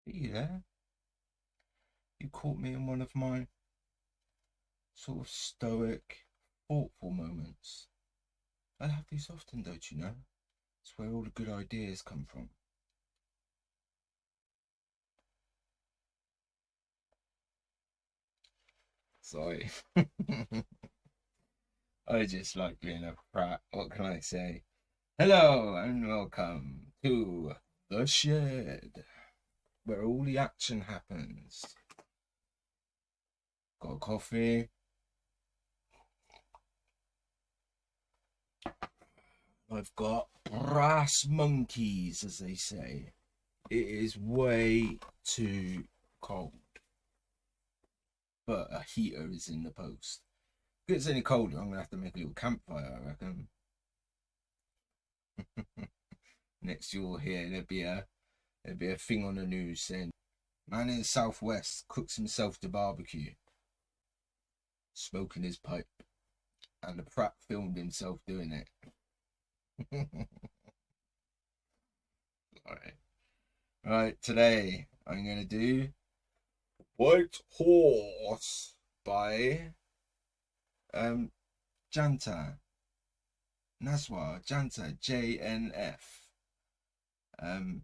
Are you there? You caught me in one of my sort of stoic, thoughtful moments. I have these often, don't you know? It's where all the good ideas come from. Sorry. I just like being a prat. What can I say? Hello and welcome to the shed, where all the action happens. Got a coffee. I've got brass monkeys, as they say. It is way too cold, but a heater is in the post. If it's any colder, I'm gonna have to make a little campfire, I reckon. Next you'll hear there'll be a thing on the news saying, man in the southwest cooks himself to barbecue, smoking his pipe, and the prat filmed himself doing it. Alright. Right, today I'm gonna do White Horse by Janta Naswar, Janta, JNF. I'm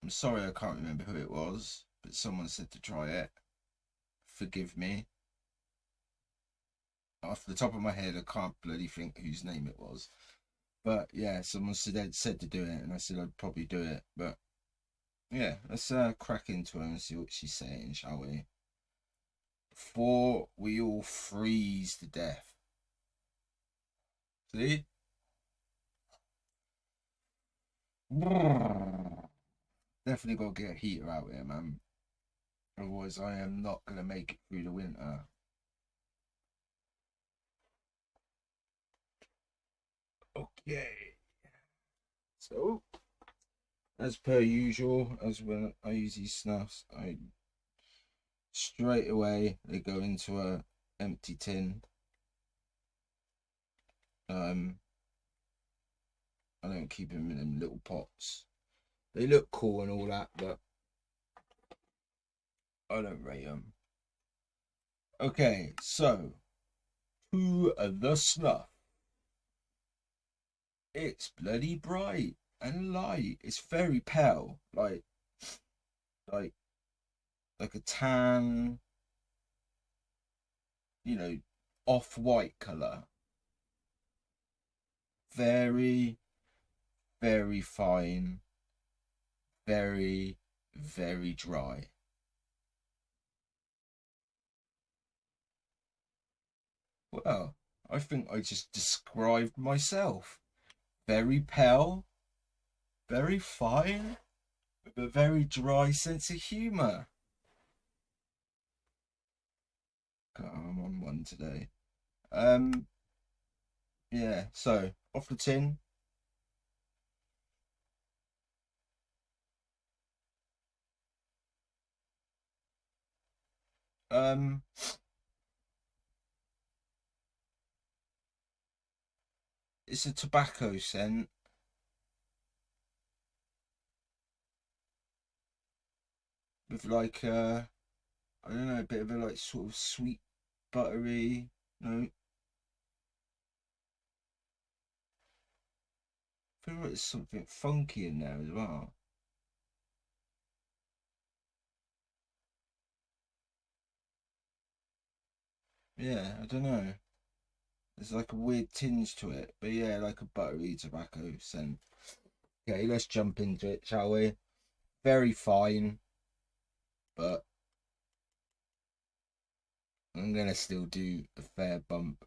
sorry I can't remember who it was, but someone said to try it. Forgive me. Off the top of my head, I can't bloody think whose name it was. But yeah, someone said to do it, and I said I'd probably do it. But yeah, let's crack into her and see what she's saying, shall we? Before we all freeze to death. See? Definitely got to get a heater out here, man. Otherwise, I am not going to make it through the winter. Okay. So, as per usual, as when I use these snuffs, I straight away they go into a empty tin. I don't keep them in them little pots. They look cool and all that, but I don't rate them. Okay, so to the snuff. It's bloody bright and light. It's very pale, like like a tan, you know, off-white color. Very, very fine. Very, very dry. Well, I think I just described myself. Very pale, very fine, with a very dry sense of humour. God, I'm on one today. Yeah, so off the tin. Um, it's a tobacco scent. With like I don't know, a bit of a like sort of sweet buttery note. I feel like there's something funky in there as well. Yeah, I don't know. There's like a weird tinge to it, but yeah, like a buttery tobacco scent. Okay, let's jump into it, shall we? Very fine, but I'm gonna still do a fair bump.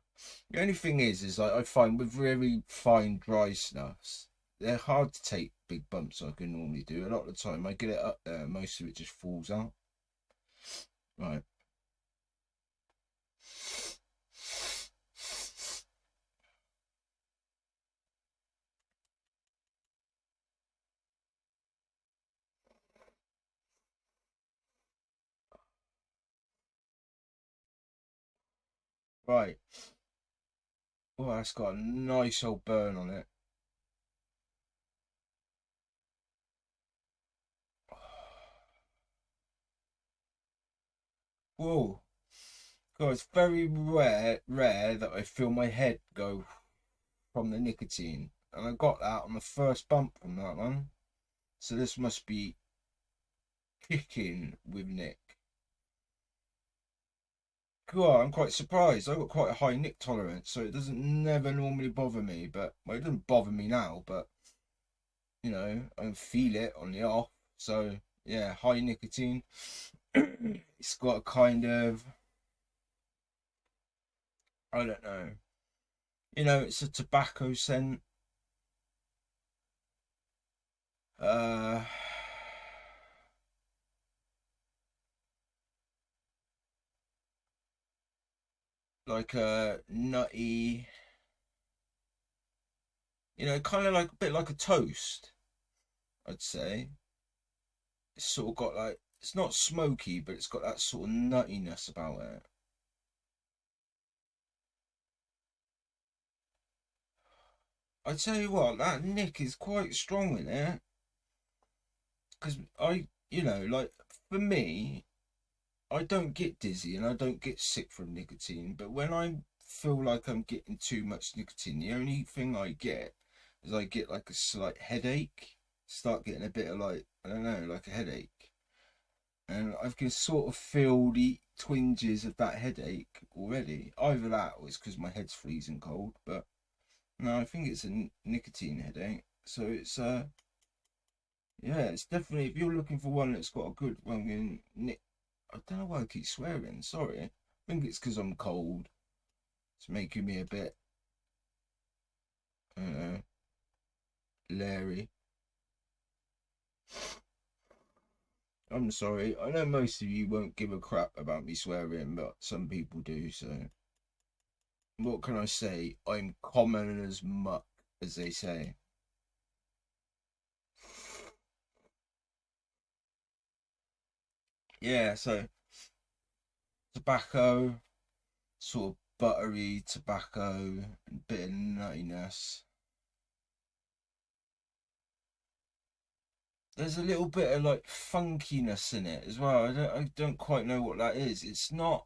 The only thing is like I find with really fine dry snuffs, they're hard to take big bumps like I can normally do. A lot of the time I get it up there, most of it just falls out. Right. Right. Oh, that's got a nice old burn on it. Whoa. God, it's very rare that I feel my head go from the nicotine. And I got that on the first bump from that one. So this must be kicking with Nick. God, I'm quite surprised. I've got quite a high Nick tolerance, so it doesn't never normally bother me. But well, it doesn't bother me now, but you know, I can feel it on the off. So yeah, high nicotine. It's got a kind of, I don't know. You know, it's a tobacco scent. Uh like a nutty, you know, kind of like a bit like a toast, I'd say. It's sort of got like, it's not smoky, but it's got that sort of nuttiness about it. I tell you what, that Nick is quite strong in it. Because you know, like for me, I don't get dizzy and I don't get sick from nicotine. But when I feel like I'm getting too much nicotine, the only thing I get is I get like a slight headache. Start getting a bit of like, I don't know, like a headache. And I can sort of feel the twinges of that headache already. Either that or it's because my head's freezing cold. But no, I think it's a nicotine headache. So it's yeah, it's definitely, if you're looking for one that's got a good one in Nick. I don't know why I keep swearing. Sorry. I think it's because I'm cold. It's making me a bit uh, leery. I'm sorry. I know most of you won't give a crap about me swearing, but some people do. So what can I say? I'm common as muck, as they say. Yeah. So tobacco, sort of buttery tobacco, and bit of nuttiness. There's a little bit of like funkiness in it as well. I don't quite know what that is. It's not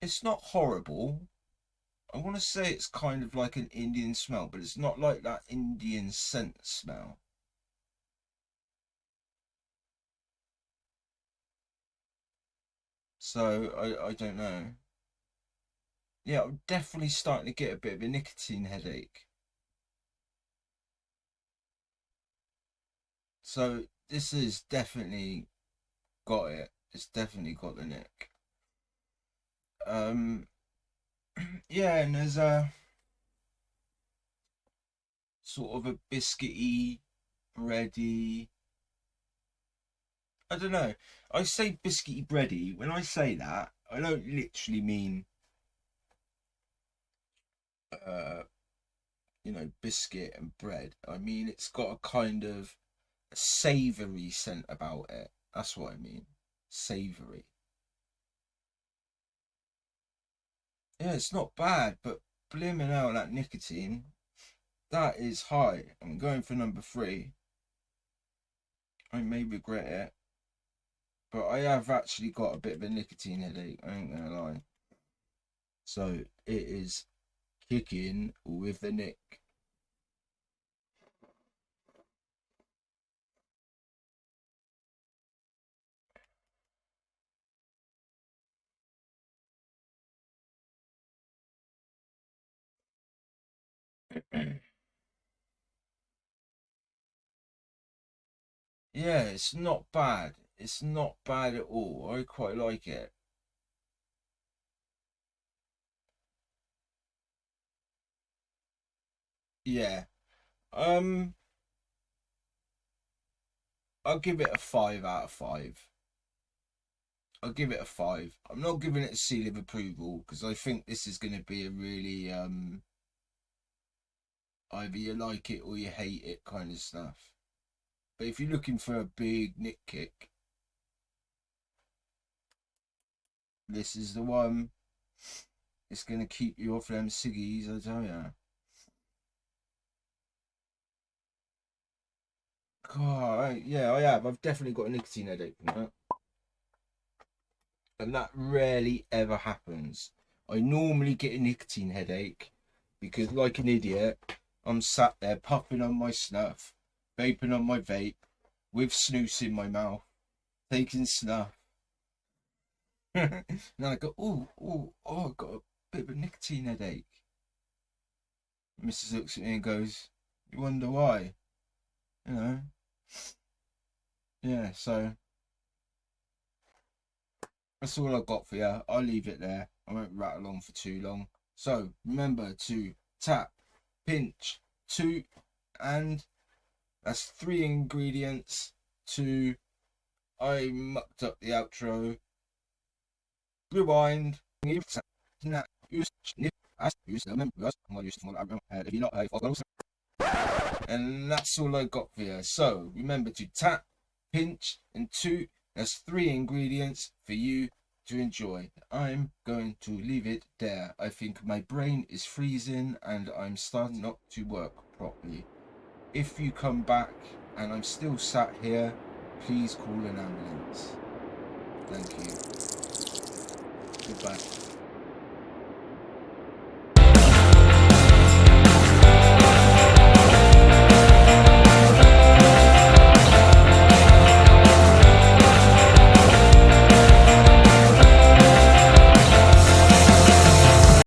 horrible. I want to say it's kind of like an Indian smell, but it's not like that Indian scent smell. So I don't know. Yeah, I'm definitely starting to get a bit of a nicotine headache. So this has definitely got it. It's definitely got the nick. Um yeah, and there's a sort of a biscuity, bready. I don't know. I say biscuity bready. When I say that, I don't literally mean uh you know, biscuit and bread. I mean, it's got a kind of a savoury scent about it. That's what I mean. Savoury. Yeah, it's not bad, but blimmin' out that nicotine, that is high. I'm going for number three. I may regret it, but I have actually got a bit of a nicotine headache. I ain't gonna lie. So it is kicking with the nick. Yeah, it's not bad. It's not bad at all. I quite like it. Yeah. Um, I'll give it a 5 out of 5. I'll give it a 5. I'm not giving it a seal of approval because I think this is going to be a really either you like it or you hate it kind of stuff. But if you're looking for a big nick kick, this is the one. It's going to keep you off them ciggies, I tell ya. God, yeah, I have. I've definitely got a nicotine headache from that. and that rarely ever happens. I normally get a nicotine headache because, like an idiot, I'm sat there puffing on my snuff, vaping on my vape, with snooze in my mouth, taking snuff. And I go, oh, I've got a bit of a nicotine headache. Mrs. looks at me and goes, you wonder why? You know? Yeah, so that's all I've got for you. I'll leave it there. I won't rattle on for too long. So remember to tap, pinch, toot, and that's 3 ingredients to I mucked up the outro. Rewind. And that's all I got for you. So remember to tap, pinch, and toot. That's 3 ingredients for you to enjoy. I'm going to leave it there. I think my brain is freezing and I'm starting not to work properly. If you come back and I'm still sat here, please call an ambulance. Thank you. Goodbye.